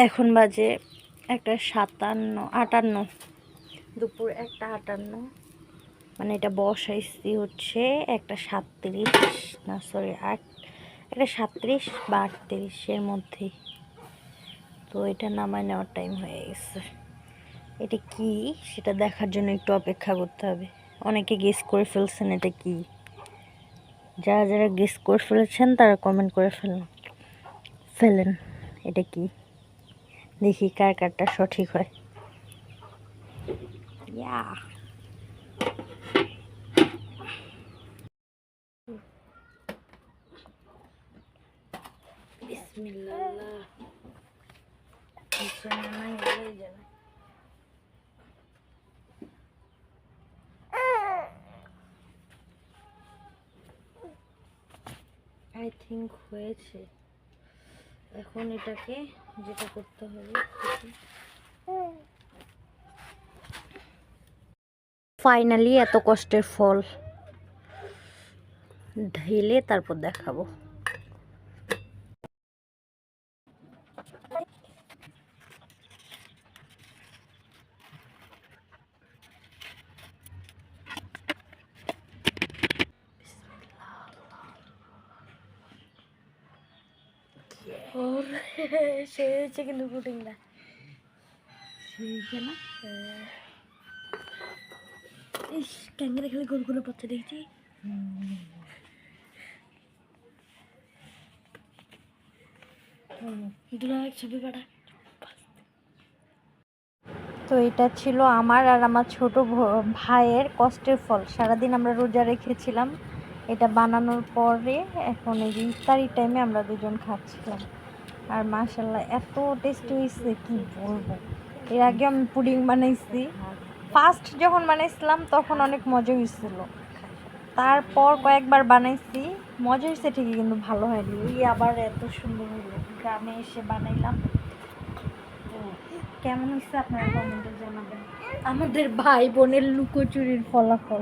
এখন বাজে 1:57 দুপুর 1:58 মানে এটা বসাইছি হচ্ছে 1:37 না সরি 1:37 বা 38 মধ্যে। তো এটা নামায় নেওয়ার টাইম হয়ে গেছে। এটা কি সেটা দেখার জন্য একটু অপেক্ষা করতে হবে। অনেকে গেস করে ফেলছেন এটা কি, যারা যারা গেস করে ফেলেছেন তারা কমেন্ট করে ফেলেন এটা কি, দেখি কার কারটা সঠিক হয়। বিসমিল্লাহ। আই থিঙ্ক হয়েছে। এখন এটাকে যেটা করতে হবে, ফাইনালি এত কষ্টের ফল ঢেলে তারপর দেখাবো। সে হয়েছে কিন্তু পুডিংটা না। ইস ক্যাঙ্গারে খেলে গোল গোল পড়তে দেখছি। তো এটা ছিল আমার আর আমার ছোট ভাইয়ের কষ্টের ফল। সারাদিন আমরা রোজা রেখেছিলাম, এটা বানানোর পরে এখন এই ইফতারি টাইমে আমরা দুজন খাচ্ছিলাম। আর মাশাআল্লাহ এত টেস্টি হয়েছে কি বলবো। এর আগে আমি পুডিং বানাইছি, ফার্স্ট যখন বানাইছিলাম তখন অনেক মজা হয়েছিল, তারপর কয়েকবার বানাইছি মজা হয়েছে ঠিকই, কিন্তু ভালো হয়নি। আবার এত সুন্দর হলো, গ্রামে এসে বানাইলাম। কেমন হয়েছে আপনারা কমেন্টে জানাবেন। আমাদের ভাই বোনের লুকোচুরির ফলাফল।